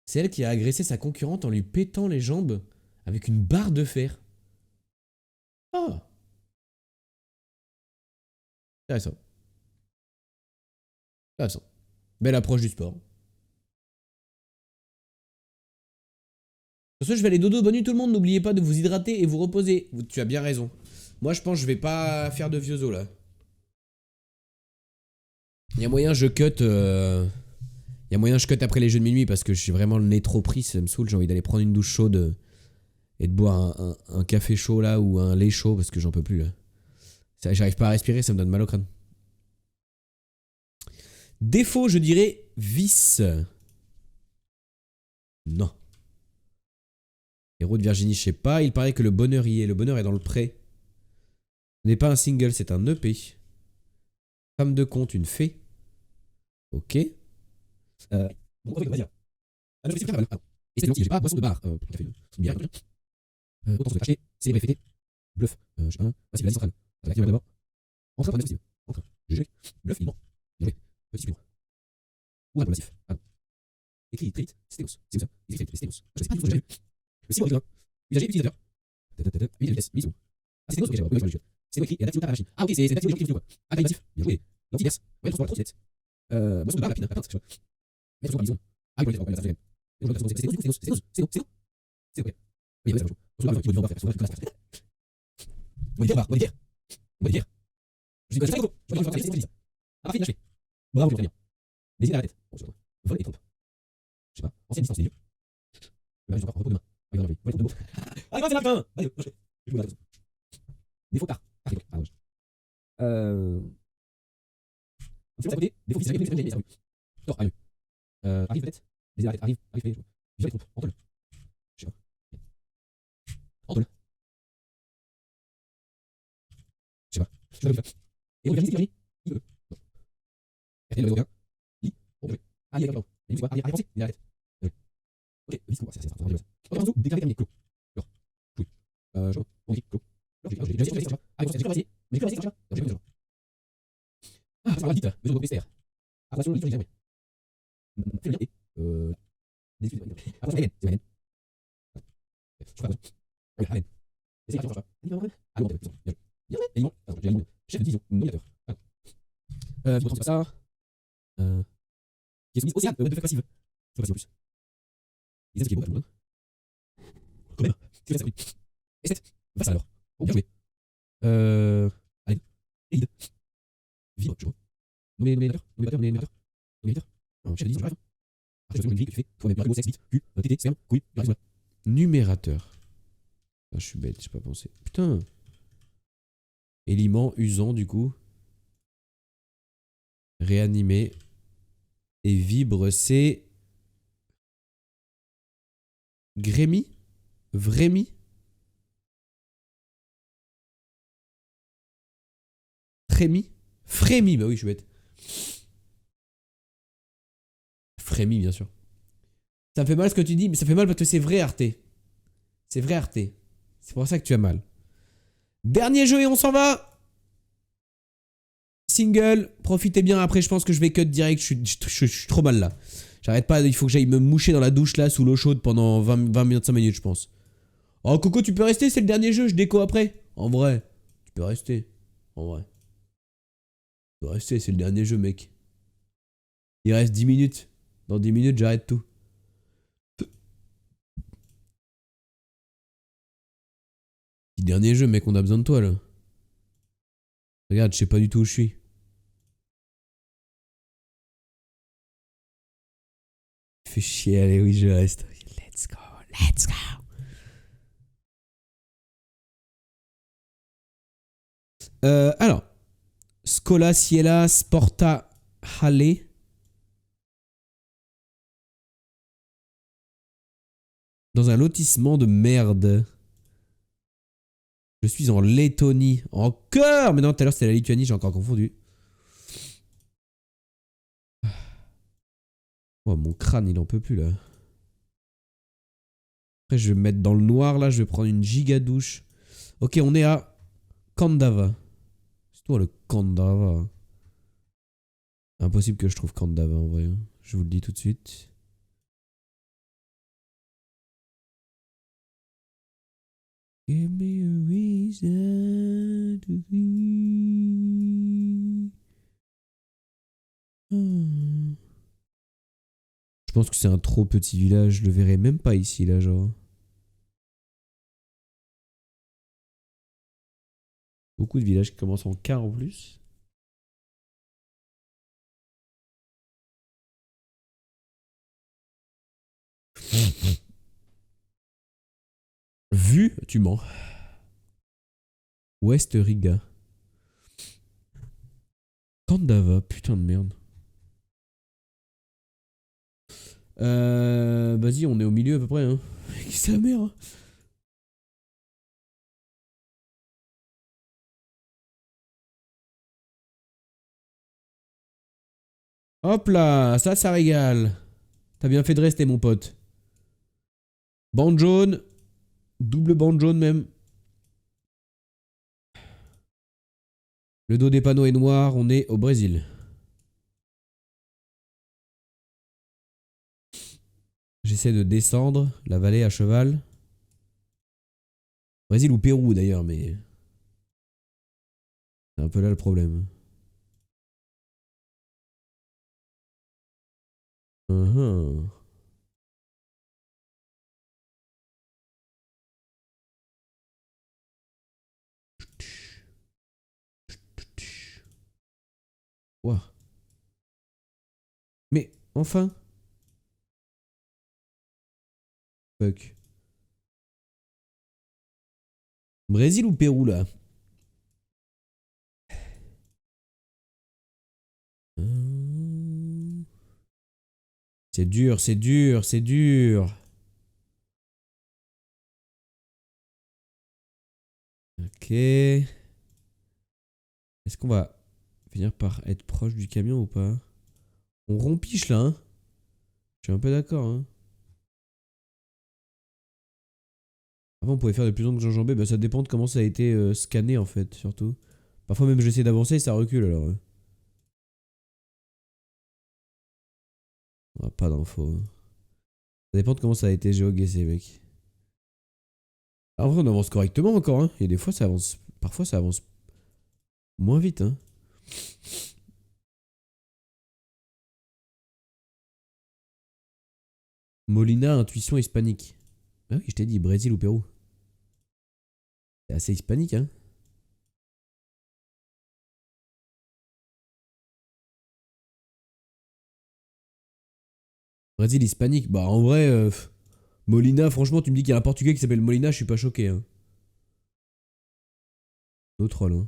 C'est elle qui a agressé sa concurrente en lui pétant les jambes avec une barre de fer. Ah. Intéressant. Intéressant. Belle approche du sport. Sur ce, je vais aller dodo. Bonne nuit tout le monde. N'oubliez pas de vous hydrater et vous reposer. Tu as bien raison. Moi, je pense que je vais pas faire de vieux os là. Il y a moyen je cut. Il y a moyen je cut après les jeux de minuit parce que j'ai vraiment le nez trop pris. Ça me saoule. J'ai envie d'aller prendre une douche chaude et de boire un café chaud là ou un lait chaud parce que j'en peux plus là. J'arrive pas à respirer. Ça me donne mal au crâne. Défaut, je dirais vice. Non. Héros de Virginie, je sais pas. Il paraît que le bonheur y est. Le bonheur est dans le pré. Ce n'est pas un single, c'est un EP. Femme de conte, une fée. Ok. Bon, vas-y. Ah, je vais essayer de faire et c'est gentil, j'ai pas boisson de bar. Café, une bière, autant se cacher, célébrer, fêter. Bluff, je sais pas. Voici la liste centrale. Ça va activer d'abord. Entre un festival. Entre. GG. Bluff, il ment. Bien joué. Petit supplément. Ou un peu massif. Pardon. Écrit, trite, stéos. C'est où ça? Écrit, trite, stéos. Je sais pas du tout ce que j'ai vu. Le cible original. Usager, utilisateur. 8 vitesse, 8 secondes. Ah, c'est stéos, ok, j'ai c'est écrit et adapté à la machine. Ah, ok, c'est adapté aux gens qui utilisent quoi. Ah, massif. Bien joué. L'antiverse. Ouais, transforme la trottinette. Boisson de bar, rapide, rapide, c'est chaud. Mais toujours bison. Ah, il faut la faire. C'est ok. Oui, c'est chaud. Boisson de bar, qui doit faire. On va dire, on va dire. On va dire. Je suis pas trop. Je vais faire ça. Ah, parfait, lâché. Bravo, très bien. Désigne à la tête. Bon, c'est bon. Vol et trompe. Je sais pas. Ancienne distance des lieux. Le mari, je encore repos demain. Ah, il va enlever. Vol et trompe. Allez, c'est la fin. Allez, lâché. Je vous la raison. Défaut tard. Ah, c'est bon. Ah, ouais. C'est bon, à côté. Défaut fils, j'ai ça. Tort, arrive. Arrive peut-être. Désigne à la tête. Arrive. Arrive, fais. Visuel et trompe. Antole. Je sais pas. Antole. Je sais pas. Je sais pas. Et on vient ici, il veut. Non. RTL, le réseau lit. Oh, oui. Ah, il y a quelqu'un. Il y a pensé. Il y a la tête. Ok, vis, c'est ça. Ok, en dessous, déclaré terminé. Clos. Alors. Oui. Je vois. On dit clos. Alors, j'ai déjà essayé. Ah, j'ai déjà essayé. Mais j'ai déjà essayé. J'ai pas essayé. Ah, ça va vite. Besoin de PSTR. Approbation de l'examen. Fais le lien. Des études. Approbation AN. C'est AN. Je crois que c'est AN. Essayez de faire ça. Ah, non, c'est bien. Bien, élément. Attends, j'ai un chef de division, nominateur. Je reprends ça. Qui est soumise Océane, de fait passive. C'est pas passive en plus. Les aides qui est beau, tout le monde. Quand même. C'est ça, oui. Et 7. Va ça alors. Oh, bien joué. Allez. Élide. Vibre, je vois. Nominateur. Chef de division, je rêve. Je fais une grille que tu fais. Toi, même plus sexe, vite. Q, TT, sperme, couille, du reste. Numérateur. Ah, je suis bête, j'ai pas pensé. Putain. Élément usant du coup. Réanimé. Et vibre, c'est... Grémy? Vrémy? Frémy? Frémy, bah oui, je suis bête. Frémy, bien sûr. Ça me fait mal ce que tu dis, mais ça fait mal parce que c'est vrai, Arte. C'est vrai, Arte. C'est pour ça que tu as mal. Dernier jeu et on s'en va. Single, profitez bien. Après, je pense que je vais cut direct. Je suis trop mal là. J'arrête pas. Il faut que j'aille me moucher dans la douche là sous l'eau chaude pendant 25 minutes, je pense. Oh, Coco, tu peux rester. C'est le dernier jeu. Je déco après. En vrai, tu peux rester. En vrai, tu peux rester. C'est le dernier jeu, mec. Il reste 10 minutes. Dans 10 minutes, j'arrête tout. Dernier jeu, mec. On a besoin de toi là. Regarde, je sais pas du tout où je suis. Fais chier, allez, oui, je reste. Let's go, let's go. Alors, Scola, Ciela, Sporta, Halle. Dans un lotissement de merde. Je suis en Lettonie. Encore! Mais non, tout à l'heure c'était la Lituanie, j'ai encore confondu. Oh, mon crâne, il en peut plus là. Après, je vais me mettre dans le noir là, je vais prendre une giga douche. Ok, on est à Kandava. C'est toi le Kandava. Impossible que je trouve Kandava en vrai. Je vous le dis tout de suite. Give me a reason to be. Je pense que c'est un trop petit village, je le verrai même pas ici là genre. Beaucoup de villages qui commencent en K en plus. Vu, tu mens. West Riga. Kandava, putain de merde. Vas-y, on est au milieu à peu près. Hein. Sa mère. Hop là, ça régale. T'as bien fait de rester, mon pote. Bande jaune. Double bande jaune même. Le dos des panneaux est noir, on est au Brésil. J'essaie de descendre la vallée à cheval. Brésil ou Pérou d'ailleurs, mais... C'est un peu là le problème. Ouah. Mais enfin. Fuck. Brésil ou Pérou là? C'est dur, c'est dur, c'est dur. Ok. Est-ce qu'on va finir par être proche du camion ou pas? On rompiche là, hein? Je suis un peu d'accord, hein? Avant, on pouvait faire de plus en plus enjambées. Bah, ça dépend de comment ça a été scanné, en fait, surtout. Parfois, même, j'essaie d'avancer et ça recule, alors. Ah, pas d'infos. Hein. Ça dépend de comment ça a été géoguessé, mec. En vrai, on avance correctement encore, hein. Et des fois, ça avance... Parfois, ça avance moins vite, hein. Molina, intuition hispanique. Ah oui, je t'ai dit, Brésil ou Pérou. C'est assez hispanique, hein. Brésil hispanique. Bah, en vrai, Molina, franchement, tu me dis qu'il y a un Portugais qui s'appelle Molina, je suis pas choqué, hein. No troll, hein.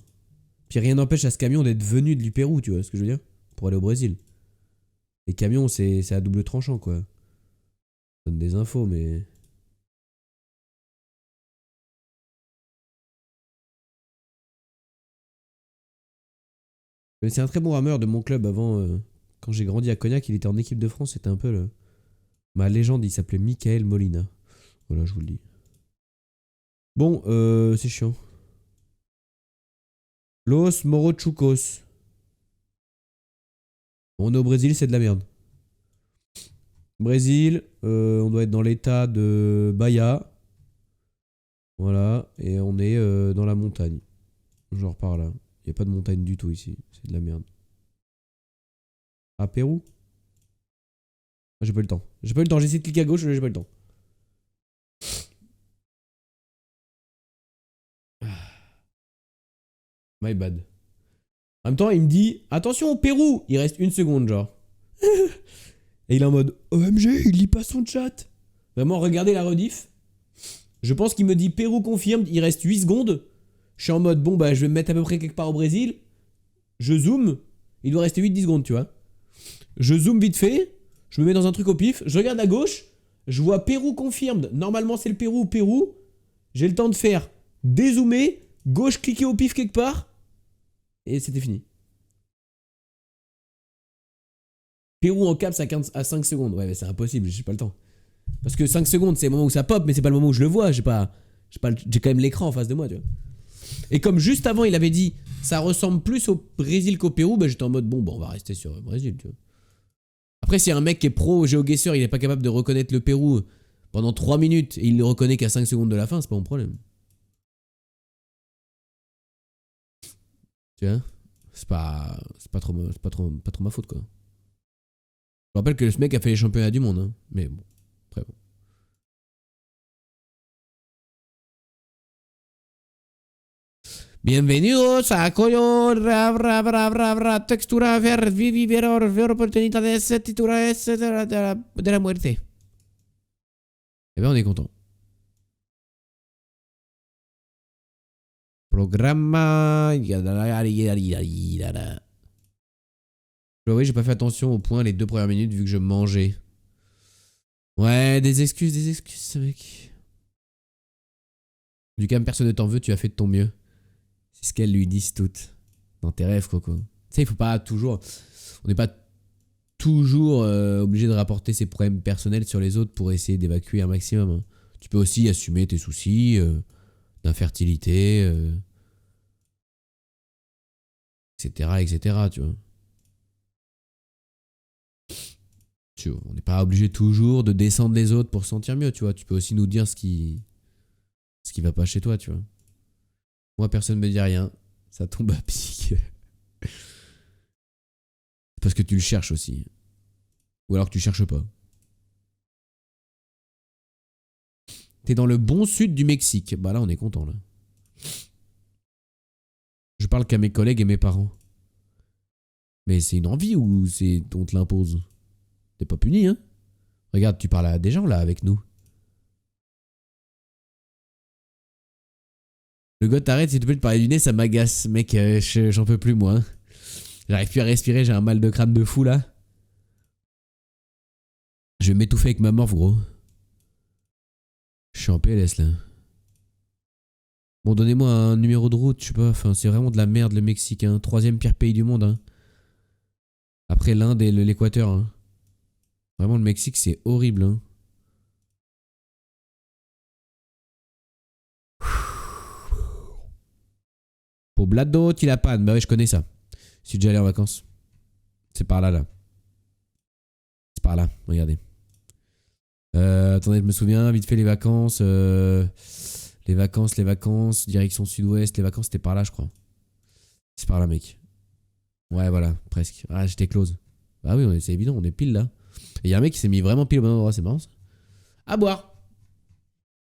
Puis rien n'empêche à ce camion d'être venu du Pérou, tu vois ce que je veux dire? Pour aller au Brésil. Les camions, c'est à double tranchant, quoi. Ça donne des infos, mais... Mais c'est un très bon rameur de mon club avant. Quand j'ai grandi à Cognac, il était en équipe de France. C'était un peu ma légende. Il s'appelait Michael Molina. Voilà, je vous le dis. Bon, c'est chiant. Los Morochucos. On est au Brésil, c'est de la merde. Brésil, on doit être dans l'état de Bahia. Voilà, et on est dans la montagne. Genre par là. Il n'y a pas de montagne du tout ici. C'est de la merde. Ah, Pérou? Ah, j'ai pas eu le temps. J'ai pas eu le temps. J'ai essayé de cliquer à gauche, mais j'ai pas eu le temps. My bad. En même temps, il me dit attention, Pérou! Il reste une seconde, genre. Et il est en mode OMG, il lit pas son chat. Vraiment, regardez la rediff. Je pense qu'il me dit Pérou confirme, il reste 8 secondes. Je suis en mode bon, bah je vais me mettre à peu près quelque part au Brésil. Je zoome. Il doit rester 8-10 secondes, tu vois. Je zoome vite fait. Je me mets dans un truc au pif. Je regarde à gauche. Je vois Pérou confirmed. Normalement, c'est le Pérou ou Pérou. J'ai le temps de faire dézoomer, gauche cliquer au pif quelque part. Et c'était fini. Pérou en caps à 5 secondes. Ouais, mais c'est impossible, j'ai pas le temps. Parce que 5 secondes, c'est le moment où ça pop, mais c'est pas le moment où je le vois. J'ai quand même l'écran en face de moi, tu vois. Et comme juste avant, il avait dit ça ressemble plus au Brésil qu'au Pérou, bah, j'étais en mode bon, bah, on va rester sur le Brésil, tu vois. Après, si un mec qui est pro GeoGuessr, il est pas capable de reconnaître le Pérou pendant 3 minutes et il le reconnaît qu'à 5 secondes de la fin, c'est pas mon problème. Tu vois, c'est pas trop ma faute, quoi. Je rappelle que ce mec a fait les championnats du monde, hein. Mais bon, très bon. Bienvenidos a Coyo textura ver vivir oportunidades titulares de la muerte. Eh ben on est content. Programma. Oui, j'ai pas fait attention au point les 2 premières minutes vu que je mangeais. Ouais, des excuses, ce mec. Du calme, personne ne t'en veut, tu as fait de ton mieux. C'est ce qu'elles lui disent toutes. Dans tes rêves, Coco. Tu sais, il faut pas toujours... On n'est pas toujours obligé de rapporter ses problèmes personnels sur les autres pour essayer d'évacuer un maximum. Hein. Tu peux aussi assumer tes soucis d'infertilité, etc., etc., tu vois. On n'est pas obligé toujours de descendre les autres pour se sentir mieux, tu vois. Tu peux aussi nous dire ce qui va pas chez toi, tu vois. Moi, personne ne me dit rien. Ça tombe à pic. Parce que tu le cherches aussi. Ou alors que tu cherches pas. T'es dans le bon sud du Mexique. Bah là, on est content, là. Je parle qu'à mes collègues et mes parents. Mais c'est une envie ou on te l'impose? T'es pas puni, hein? Regarde, tu parles à des gens, là, avec nous. Le gars, t'arrêtes, s'il te plaît, de parler du nez, ça m'agace. Mec, j'en peux plus, moi. Hein. J'arrive plus à respirer, j'ai un mal de crâne de fou, là. Je vais m'étouffer avec ma morve, gros. Je suis en PLS, là. Bon, donnez-moi un numéro de route, je sais pas. Enfin, c'est vraiment de la merde, le Mexique, hein. 3e pire pays du monde, hein. Après l'Inde et l'Équateur, hein. Vraiment, le Mexique, c'est horrible, hein. Poblado Tilapan. Bah ouais, je connais ça. Je suis déjà allé en vacances. C'est par là, là. C'est par là, regardez. Attendez, je me souviens, vite fait les vacances. Les vacances. Direction sud-ouest. Les vacances, c'était par là, je crois. C'est par là, mec. Ouais, voilà, presque. Ah, j'étais close. Bah oui, c'est évident, on est pile là. Et il y a un mec qui s'est mis vraiment pile au bon endroit, c'est marrant ça. À boire.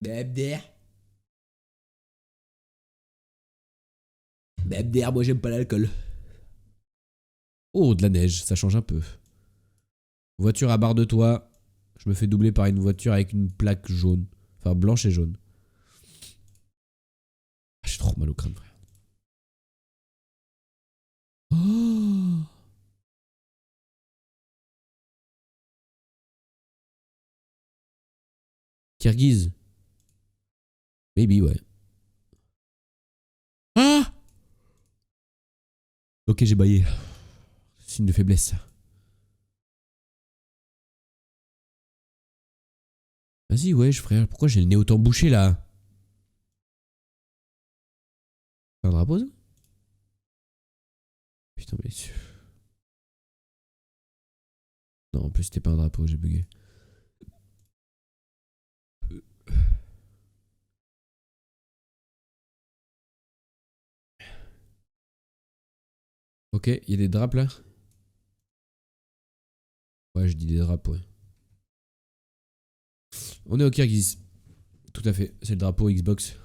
Babder, moi j'aime pas l'alcool. Oh, de la neige, ça change un peu. Voiture à barre de toit. Je me fais doubler par une voiture avec une plaque jaune. Enfin, blanche et jaune. Ah, j'ai trop mal au crâne, frère. Oh. Kirghiz. Maybe, ouais. Ah. Ok, j'ai baillé. Signe de faiblesse. Vas-y, wesh, frère. Pourquoi j'ai le nez autant bouché, là? C'est un drapeau, ça? Putain, mais... Non, en plus, c'était pas un drapeau, j'ai bugué. Ok, il y a des drapes, là? Ouais, je dis des drapes, ouais. On est au Kirghiz. Tout à fait, c'est le drapeau Xbox.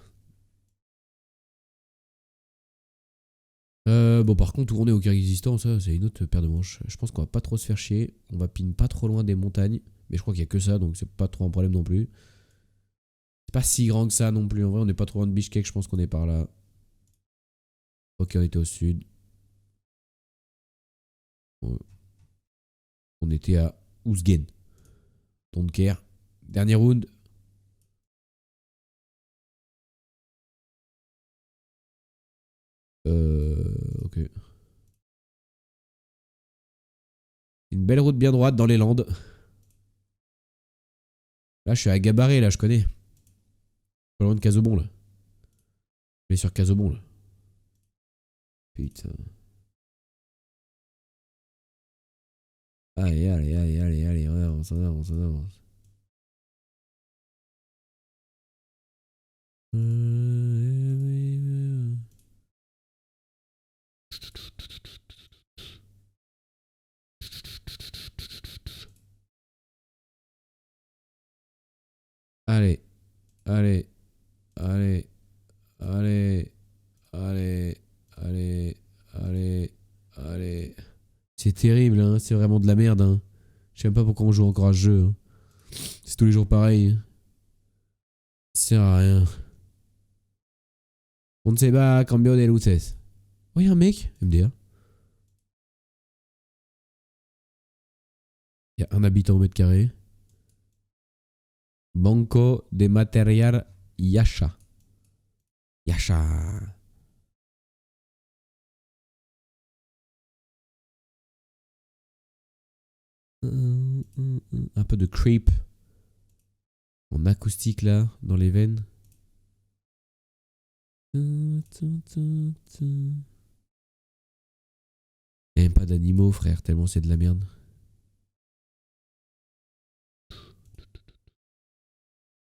Bon, par contre, où on est au Kirghizistan, ça, c'est une autre paire de manches. Je pense qu'on va pas trop se faire chier. On va pine pas trop loin des montagnes. Mais je crois qu'il y a que ça, donc c'est pas trop un problème non plus. C'est pas si grand que ça non plus. En vrai, on est pas trop loin de Bishkek, je pense qu'on est par là. Ok, on était au sud. On était à Ouzgen. Don't care. Dernier round. Ok. Une belle route bien droite dans les Landes. Là, je suis à Gabarret, là, je connais. Pas loin de Casobon, là. Je vais sur Casobon, là. Putain. Allez, allez, allez, allez, allez, on avance, on avance, on avance. Allez, allez, allez, allez, allez, allez, allez, allez. C'est terrible, hein, c'est vraiment de la merde. Hein. Je sais même pas pourquoi on joue encore à ce jeu. Hein. C'est tous les jours pareil. Ça sert à rien. On ne sait pas cambio de luces. Oh, y'a un mec, MDR. Il y a un habitant au mètre carré. Banco de Material Yasha. Yasha. Un peu de creep. En acoustique là, dans les veines. Il n'y a même pas d'animaux, frère, tellement c'est de la merde.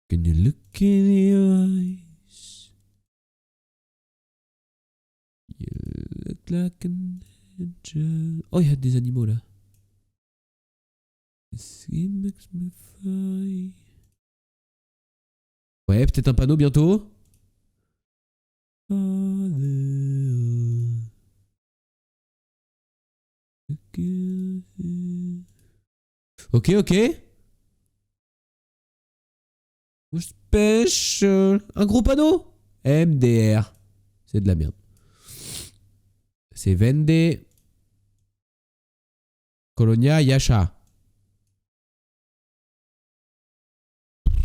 Can you look in your eyes? You look like an angel. Oh, il y a des animaux là. This makes me fly. Ouais, peut-être un panneau bientôt. Ok, ok. Special. Un gros panneau. MDR. C'est de la merde. C'est Vende. Colonia Yasha.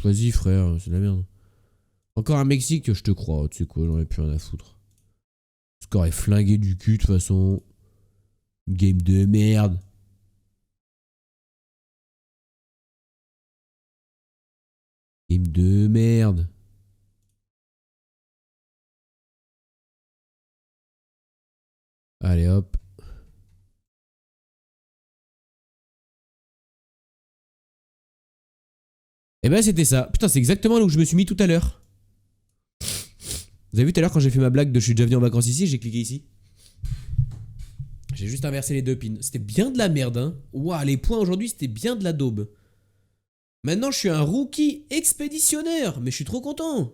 Vas-y frère, c'est de la merde. Encore un Mexique, je te crois. Tu sais quoi, j'en ai plus rien à foutre. Ce score est flingué du cul de toute façon. Game de merde. Game de merde. Allez hop. Et ben c'était ça. Putain, c'est exactement là où je me suis mis tout à l'heure. Vous avez vu tout à l'heure quand j'ai fait ma blague de je suis déjà venu en vacances ici, j'ai cliqué ici. J'ai juste inversé les deux pins. C'était bien de la merde, hein. Ouah, les points aujourd'hui, c'était bien de la daube. Maintenant, je suis un rookie expéditionnaire, mais je suis trop content.